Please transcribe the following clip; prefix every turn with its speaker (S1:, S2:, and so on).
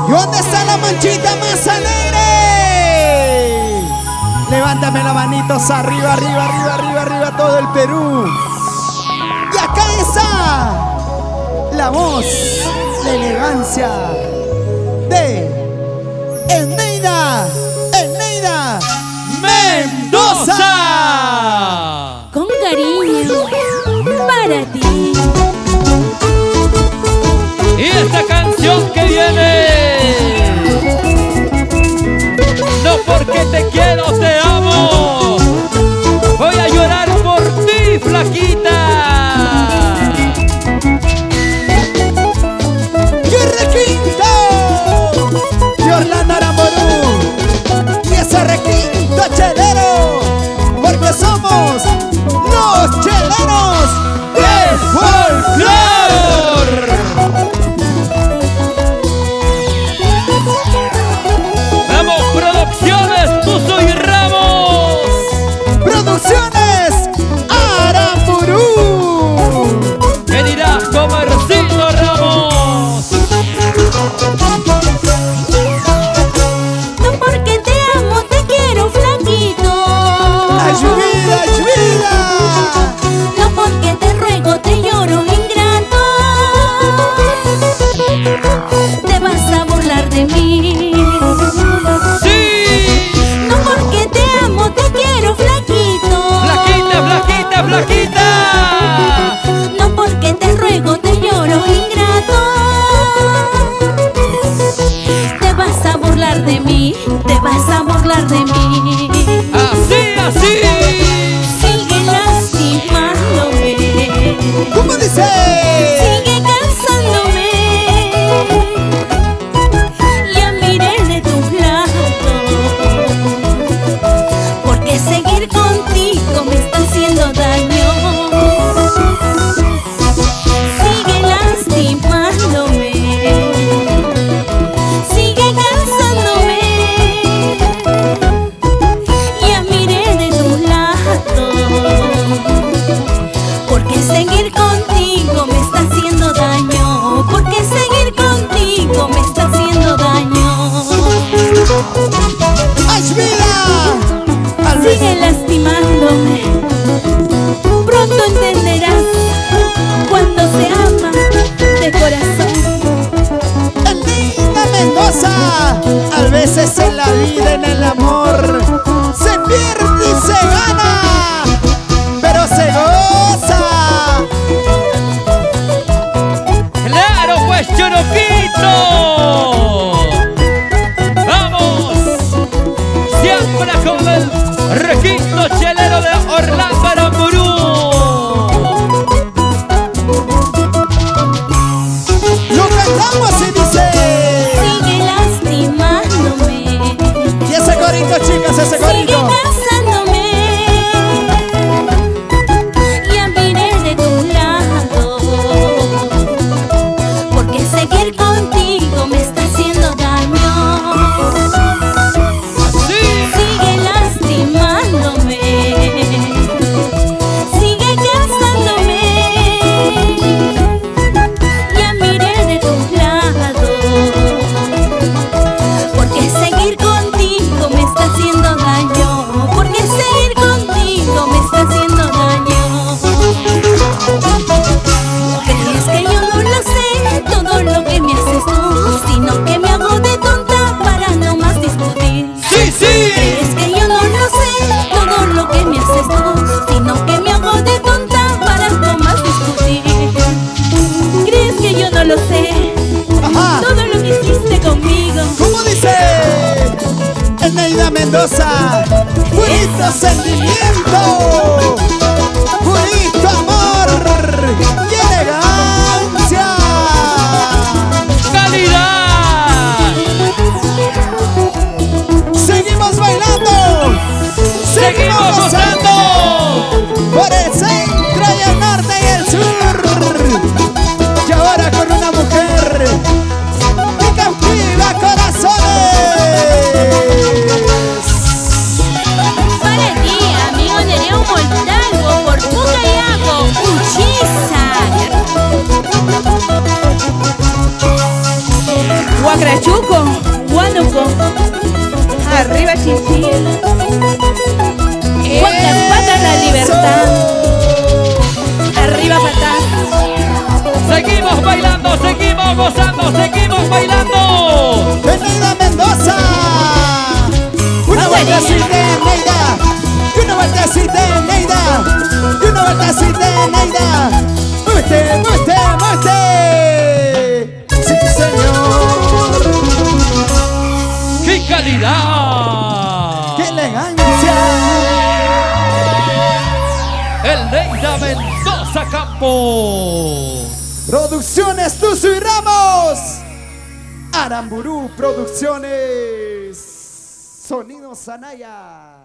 S1: ¿Y dónde está la manchita más alegre? Levántame las manitos arriba, arriba, arriba, arriba, arriba, todo el Perú. Y acá está la voz, la elegancia de Eneida Mendoza.
S2: Con cariño para ti.
S3: Y esta canción que viene, no porque te quiero, te amo, voy a llorar por ti, flaquita.
S1: ¡Y requinto! Y Orlando Aramburú. Y ese requinto chelero, porque somos los cheleros del folclor.
S3: Tuzo y Ramos.
S1: Producciones Aramburú.
S3: ¿Qué dirás, Comercito Ramos?
S2: No porque te amo, te quiero, flaquito.
S1: ¡Ayuda, ayuda!
S2: No porque te ruego, te lloro, ingrato. Te vas a burlar de mí.
S3: Flaquita,
S2: no porque te ruego, te lloro, ingrato. Te vas a burlar de mí, te vas a burlar de mí.
S3: Así, así.
S2: Sigue lastimándome.
S1: ¿Cómo dice?
S2: Sigue cansándome. Ya miré de tus lados, porque seguir contigo me está haciendo daño. Sigue lastimándome, sigue cansándome. Ya miré de tus lados, porque seguir contigo me está haciendo daño. Porque seguir contigo me está haciendo daño.
S1: ¡Ay, vida!
S2: Sigue lastimándome. Pronto entenderás cuando se ama de corazón.
S1: Eneida Mendoza. A veces en la vida, en el amor, se pierde y se gana, pero se goza.
S3: Claro, pues yo no quito. Vamos, siempre con el requinto chelero de Orlando Aramburú.
S1: Lo cantamos y dice.
S2: Sigue lastimándome.
S1: Y ese corito, chicas, ese
S2: Sigue
S1: corito.
S2: cansándome. Ya miré de tu lado, porque seguir contigo me está haciendo daño. Sigue lastimándome, sigue cansándome. Ya miré de tus lados, porque seguir contigo me está haciendo daño. Porque seguir contigo me está haciendo daño. ¿Crees que yo no lo sé todo lo que me haces tú? Sino que me hago de tonta para no más discutir.
S3: Sí, sí.
S2: ¿Crees que yo no lo sé todo lo que me haces tú? Sino que me hago de tonta para no más discutir. ¿Crees que yo no lo sé
S1: Ajá.
S2: todo lo que hiciste conmigo?
S1: ¿Cómo dice? Eneida Mendoza. Purito sentimiento, purito amor y elegancia.
S3: Calidad.
S1: Seguimos bailando,
S3: Seguimos gozando.
S1: por el centro y el norte y el sur. Y ahora con una mujer que cautiva corazones.
S2: Para ti, amigo Nereo Montalvo, por Pucayaco, Uchiza. Crachuco, Huánuco, arriba Chinchilla, Huancapata la libertad, arriba Patán.
S3: Seguimos bailando, seguimos gozando, seguimos bailando.
S1: Eneida Mendoza. Una vueltecita, Eneida. Y una vueltecita, Eneida. Y una vueltecita, Eneida. Muévete, muévete, muévete. Sí, señor.
S3: ¡Qué calidad!
S1: ¡Qué elegancia!
S3: El Neida Mendoza Campo.
S1: Producciones Tuzo y Ramos. Aramburú Producciones. Sonido Sanaya.